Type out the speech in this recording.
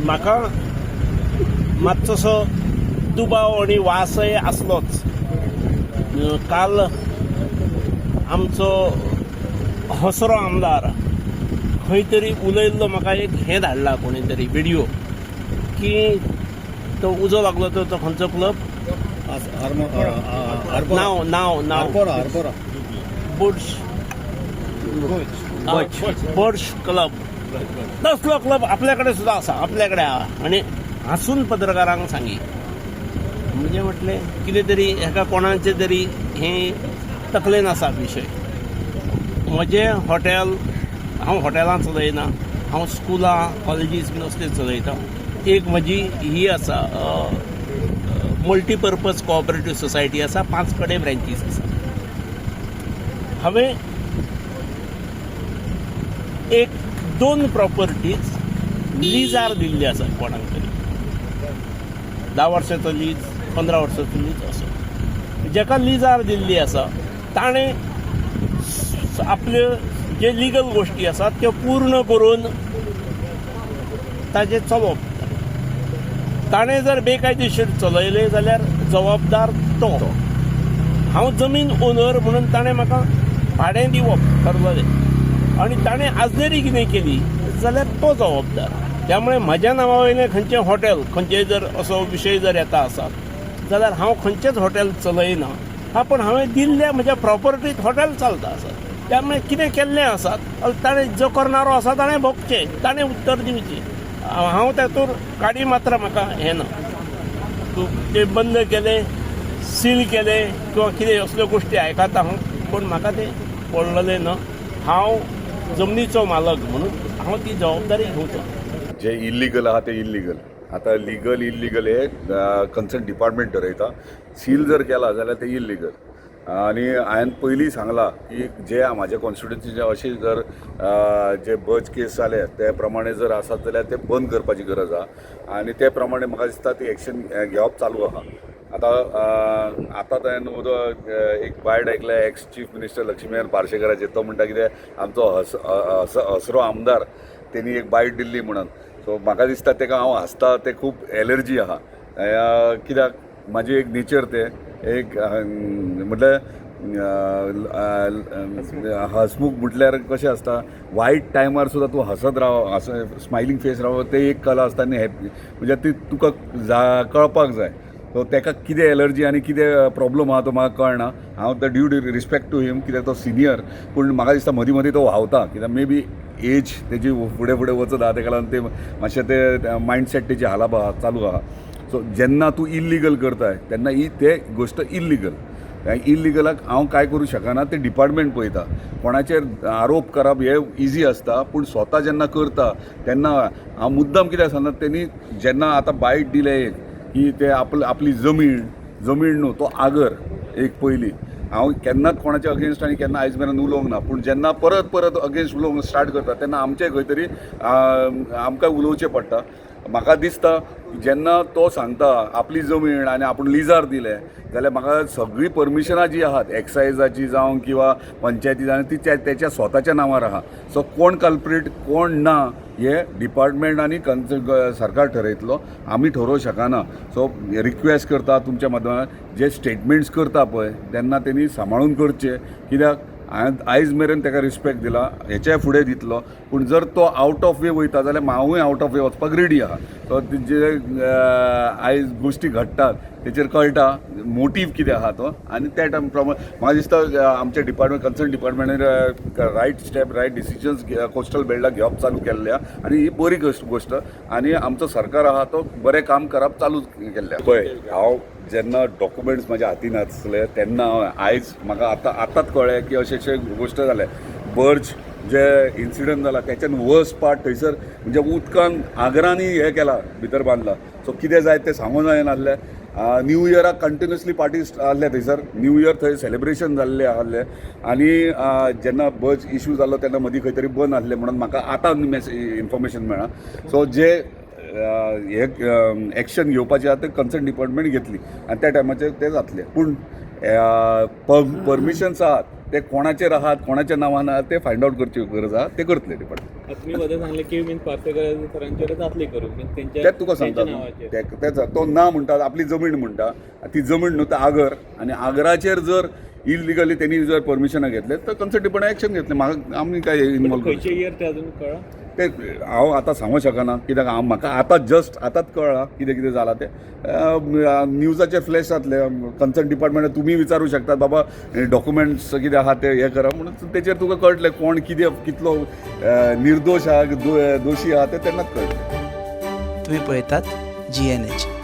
म्हाका मातसोसो दुबाव आणि वासय आसलोच. काल आमचो हसरो आमदार खंय तरी उलयल्लो म्हाका एक हें धाडला कोणी तरी व्हिडिओ की तो उजो लागलो तो खंयचो क्लब नाव बुर्ज क्लब तसलो क्लब आपल्याकडे सुद्धा असा आपल्याकडे आणि हसून पत्रकारांक सांगी म्हणजे म्हटलें कितें तरी हेका कोणाचे तरी हे तकलेन आसा विशय. म्हजें हॉटेल हांव हॉटेलां चलयना, हांव स्कुलां कॉलेजीस बीन असले चलयता. एक म्हजी ही आसा मल्टीपर्पज कोऑपरेटीव सोसायटी आसा, 5 कडेन ब्रँचीस आसा. हांवें 1-2 प्रॉपर्टीज लिजार दिल्ली आसा कोणाक तरी. 10 वर्सांचो लीज, 15 वर्सांचो लीज असो. जेका लिजार दिल्ली आसा ताणें आपल्यो जे लिगल गोश्टी आसात त्यो पूर्ण करून ताजें चलोवप. ताणें जर बेकायदेशीर चलयले जाल्यार जबाबदार तो. हांव जमीन ओनर म्हणून ताणें म्हाका भाडें दिवप ठरलेलें आनी ताणें आजनेरी कितें केली जाल्यार तो जबाबदार. त्यामुळे म्हज्या नांवा वयलें खंयचें हॉटेल खंयचेय जर असो विशय जर येता आसत जाल्यार हांव खंयचेंच हॉटेल चलयना. पूण हांवें दिल्ल्या म्हज्या प्रॉपर्टींत हॉटेल चलता आसत. त्यामुळे कितें केल्लें आसात ताणें जो करणारो आसा ताणें भोगचें, ताणें उत्तर दिवचें. हांव तातूंत काडी मात्र म्हाका हें ना. तूं तें बंद केलें, सील केलें किंवा कितें असल्यो गोश्टी आयकता हांव, पूण म्हाका तें पडलेलें ना. हांव जमनीचो मालक म्हणून हांव ती जबाबदारी घेवचो. जे इल्लीगल आहा ते इल्लीगल. आता लीगल इल्लीगल हे कन्सर्न डिपार्टमेंट ठरयता. सील जर केला जाल्यार ते इल्लीगल. आणि हांवें पयलीं सांगलां की जे म्हाज्या कॉन्स्टिट्युन्सीचे अशें जर जे बर्ज केस जाले ते प्रमाणे जर आसत जाल्यार ते बंद करपाची गरज आहा आनी ते प्रमाणे म्हाका दिसता ती एक्शन घेवप चालू आहा. आतां हांवें एक बायट आयकल्या एक्स चीफ मिनिस्टर लक्ष्मीकांत पार्सेकराचे. तो म्हणटा कितें आमचो हसरो आमदार तेणी एक बायट दिल्ली म्हणून. सो म्हाका दिसता तेका हांव हसता ते खूब एलर्जी आहा. कित्याक म्हाजी एक नेचर ते एक म्हटल्यार हसमुख म्हटल्यार कशें आसता वायट टायमार सुद्दां तूं हसत राव, स्मायलींग फेस राव, ते एक कला आसता आनी हॅप्पी म्हणजे ती तुका कळपाक जाय. सो तेका कितें एलर्जी आनी कितें प्रॉब्लम आहा तो म्हाका कळना. हांव द ड्यू रिस्पेक्ट टू हिम कित्याक तो सिनियर. पूण म्हाका दिसता मदीं मदीं तो व्हांवता कित्याक मे बी एज तेजी फुडें फुडें वचत आहा तेका लागून ते मातशें ते मायंडसेट तेजी हालाप आहा चालू आहा. सो जेन्ना तूं इल्लीगल करताय तेन्ना ही ते गोश्ट इल्लीगल. इल्लीगलाक हांव काय करूं शकना, ते डिपार्टमेंट पळयता. कोणाचेर आरोप करप हे इजी आसता, पूण स्वता जेन्ना करता तेन्ना हांव मुद्दाम कित्याक सांगना तेणी जेन्ना आतां बायट दिले की ते आपली जमीन न्हू तो आगर एक पयली. हांव केन्नाच कोणाच्या अगेन्स्ट आनी केन्ना आयज मेरेन उलोवंक ना. पूण जेन्ना परत परत अगेन्स्ट उलोवंक स्टार्ट करता तेन्ना आमचें खंय तरी आमकां उलोवचें पडटा. म्हाका दिसता जेन्ना तो सांगता आपली जमीन आनी आपूण लिजार दिले जाल्यार म्हाका सगळी परमिशनां जी आहात एक्सायजाची जावं किंवा पंचायती जावं ती त्याच्या स्वताच्या नांवार आहा. सो कोण कल्प्रीट कोण ना हे डिपार्टमेंट आनी सरकार ठरयतलो, आमी ठरोवंक शकना. सो रिक्वेस्ट करता तुमच्या माध्यमांतल्यान जे स्टेटमेंट्स करता पळय तेन्ना तेणी सांबाळून करचे. कित्याक हांवें आयज मेरेन ताका रिस्पेक्ट दिला, हेच्या फुडें दितलो. पूण जर तो आउट ऑफ वे वयता जाल्यार हांवूय आउट ऑफ वे वचपाक रेडी आहा. सो जे आयज गोश्टी घडटात तेचेर कळटा मोटीव कितें आहा तो. आनी त्या टायम प्रमाणे म्हाका दिसता आमचे डिपार्टमेंट कन्सर्न डिपार्टमेंटान right step right decisions coastal बेल्टाक घेवप चालू केल्ल्या आनी ही बरी गोश्ट. आनी आमचो सरकार आहा तो बरें काम करप चालू केल्ल्या. पळय हांव जेन्ना डॉक्युमेंट्स म्हाज्या हातीन आसले तेन्ना आयज म्हाका आतांच कळ्ळें की अशे गोश्ट जाले. बर्ज जे इन्सिडंट जाला त्याच्यान वर्स्ट पार्ट थंयसर म्हणजे उदकान आगरांनी हे केला भितर बांदला. सो कितें जाय तें सांगूं जायनासलें. न्यू इयराक कंटिन्युअसली पार्टीज आहले थंयसर. न्यू इयर थंय सेलिब्रेशन जाल्लें आहलें आनी जेन्ना बर्ज इश्यू जाल्लो तेन्ना मदीं खंय तरी बंद आहलें म्हणून म्हाका आतां इन्फॉर्मेशन मेळ्ळा. सो जे हे एक्शन घेवपाचें आहा तें कन्सर्न डिपार्टमेंट घेतली आनी त्या टायमाचेर तें जातलें. पूण परमिशन्स आहात ते कोणाचेर आहात कोणाच्या नांवान आहात ते फायंड आउट करची गरज आहा ते करतले डिपार्टमेंट. तुम्ही मध्ये सांगले की मीन पार्सेकर सरांचेर जातली करून तेंच्या तेच तुका सांगता नावाचेर तेच तो ना म्हणटा आपली जमीन म्हणटा ती जमीन न्हू तर आगर आनी आगराचेर जर इलिगली त्यांनी जर परमिशनां घेतले तर कन्सर्न डिपार्टमेंट एक्शन घेतले. म्हाका आमी काय इनवॉल्व खंयचे इयर ते अजून कळ्ळा ते हांव आतां सांगूंक शकना कित्याक म्हाका आतांच कळ्ळां कितें कितें जालां ते न्यूजाचेर फ्लॅश जातले. कन्सर्न डिपार्टमेंट तुमी विचारूं शकतात बाबा डॉक्युमेंट्स कितें आहा ते हे करा म्हणून तेचेर तुका कळटलें कोण कितें कितलो निर्दोश आहा दोशी आहा ते तेन्नाच कळटलें. तुम्ही पळयतात GNH.